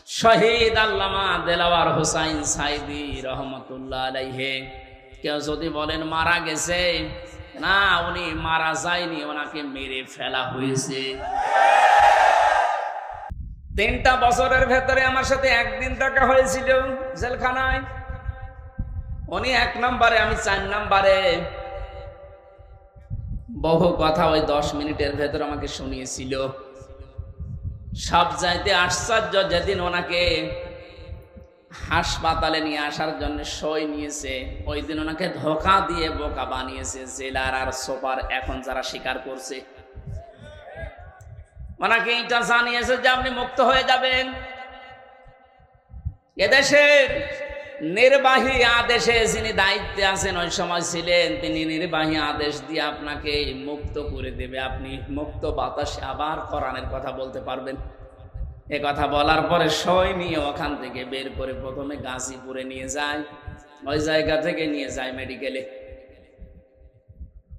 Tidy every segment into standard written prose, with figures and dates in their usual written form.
শহীদ আল্লামা দেলাওয়ার হোসাইন সাইদি রহমতুল্লাহ আলাইহি। কেউ যদি বলেন মারা গেছে, না, উনি মারা যায়নি, ওনাকে মেরে ফেলা হয়েছে। 3টা বছরের ভেতরে আমার সাথে একদিন দেখা হয়েছিল জেলখানায়। উনি 1 নম্বরে, আমি 4 নম্বরে। বহু কথা ওই 10 মিনিটের ভেতর আমাকে শুনিয়েছিল। সব চাইতে আশ্চর্য, যেদিন ওনাকে হাসপাতালে নিয়ে আসার জন্য সই নিয়েছে, ওই দিন ওনাকে ধোঁকা দিয়ে বোকা বানিয়েছে জেলার আর সুপার, এখন যারা স্বীকার করছে। ওনাকে এটা জানিয়েছে যে আপনি মুক্ত হয়ে যাবেন। এদেশের নির্বাহী আদেশে যিনি দায়িত্বে আছেন ওই সময় ছিলেন, তিনি নির্বাহী আদেশ দিয়ে আপনাকে মুক্ত করে দেবে, আপনি মুক্ত বাতাসে আবার কোরআনের কথা বলতে পারবেন। এ কথা বলার পরে সই নিয়ে ওখান থেকে বের করে প্রথমে গাজীপুরে নিয়ে যায়, ওই জায়গা থেকে নিয়ে যায় মেডিকেলে।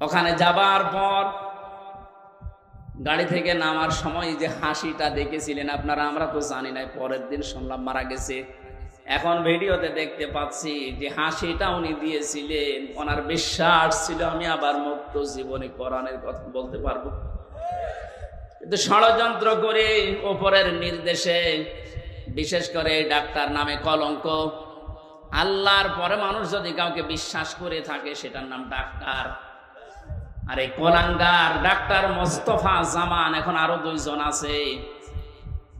ওখানে যাবার পর গাড়ি থেকে নামার সময় যে হাসিটা দেখেছিলেন আপনারা, আমরা তো জানি না, পরের দিন শুনলাম মারা গেছে। এখন ভিডিওতে দেখতে পাচ্ছি যে হাসিটা উনি দিয়েছিলেন, ওনার বিশ্বাস ছিল আমি আবার মুক্ত জীবনে কোরআনের কথা বলতে পারবো। কিন্তু ষড়যন্ত্র করে ওপরের নির্দেশে, বিশেষ করে ডাক্তার নামে কলঙ্ক, আল্লাহর পরে মানুষ যদি কাউকে বিশ্বাস করে থাকে সেটার নাম ডাক্তার। আর এই কোলাঙ্গার ডাক্তার মোস্তফা জামান, এখন আরো 2 জন আছে,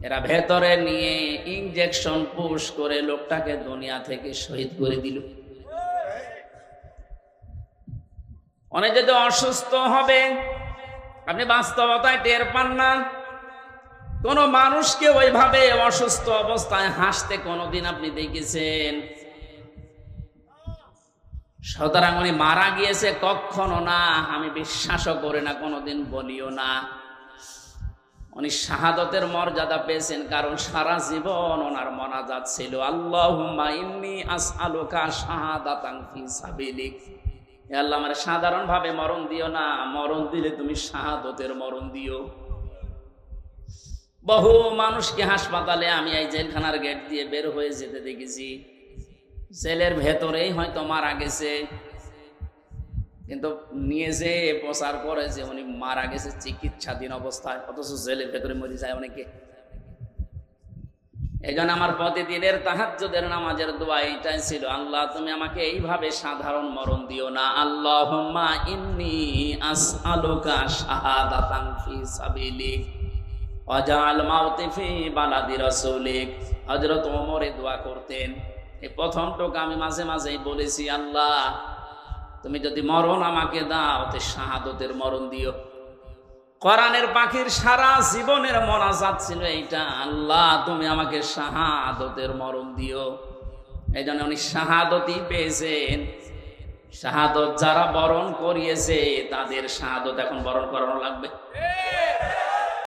এরা ভেতরে নিয়ে ইনজেকশন পুশ করে লোকটাকে দুনিয়া থেকে শহীদ করে দিল। অনেক যদি অসুস্থ হবে, আপনি বাস্তবতায় টের পান না। কোন মানুষকে ওইভাবে অসুস্থ অবস্থায় হাসতে কোনোদিন আপনি দেখেছেন? সুতরাং উনি মারা গিয়েছে কখনো না, আমি বিশ্বাসও করি না, কোনোদিন বলিও না। উনি শাহাদতের মর্যাদা পেয়েছেন, কারণ সারা জীবন ওনার মোনাজাত ছিল আল্লাহুম্মা ইন্নী আসআলুকা শাহাদাতান ফি সাবিলিক। হে আল্লাহ, আমার সাধারণ ভাবে মরণ দিও না, মরণ দিলে তুমি শাহাদতের মরণ দিও। বহু মানুষকে হাসপাতালে আমি এই জেলখানার গেট দিয়ে বের হয়ে যেতে দেখেছি, জেলের ভেতরেই হয়তো মারা গেছে, কিন্তু নিয়ে যে প্রচার করে যে উনি মারা গেছে চিকিৎসাধীন অবস্থায়, অথচ জেলের ভেতরে মরে যায় অনেকে। এই জন্য আমার প্রতিদিনের তাহাজ্জুদের নামাজের দোয়া এইটাই ছিল, আল্লাহ তুমি আমাকে এইভাবে সাধারণ মরণ দিও না। আল্লাহুম্মা ইন্নী আসআলুকা শাহাদাতান ফি সাবিলিক ওয়াজআল মাউতি ফি বালাদি রাসূলিক। হযরত ওমর এই দোয়া করতেন। এই প্রথম টোকা আমি মাঝে মাঝেই বলেছি, আল্লাহ তুমি যদি মরণ আমাকে দাও তো শাহাদতের মরণ দিও। কোরআনের পাখির সারা জীবনের মোনাজাত ছিল এইটা, আল্লাহ তুমি আমাকে শাহাদতের মরণ দিও। এই জন্য উনি শাহাদতই পেয়েছেন। শাহাদত যারা বরণ করিয়েছে তাদের শাহাদত এখন বরণ করানো লাগবে।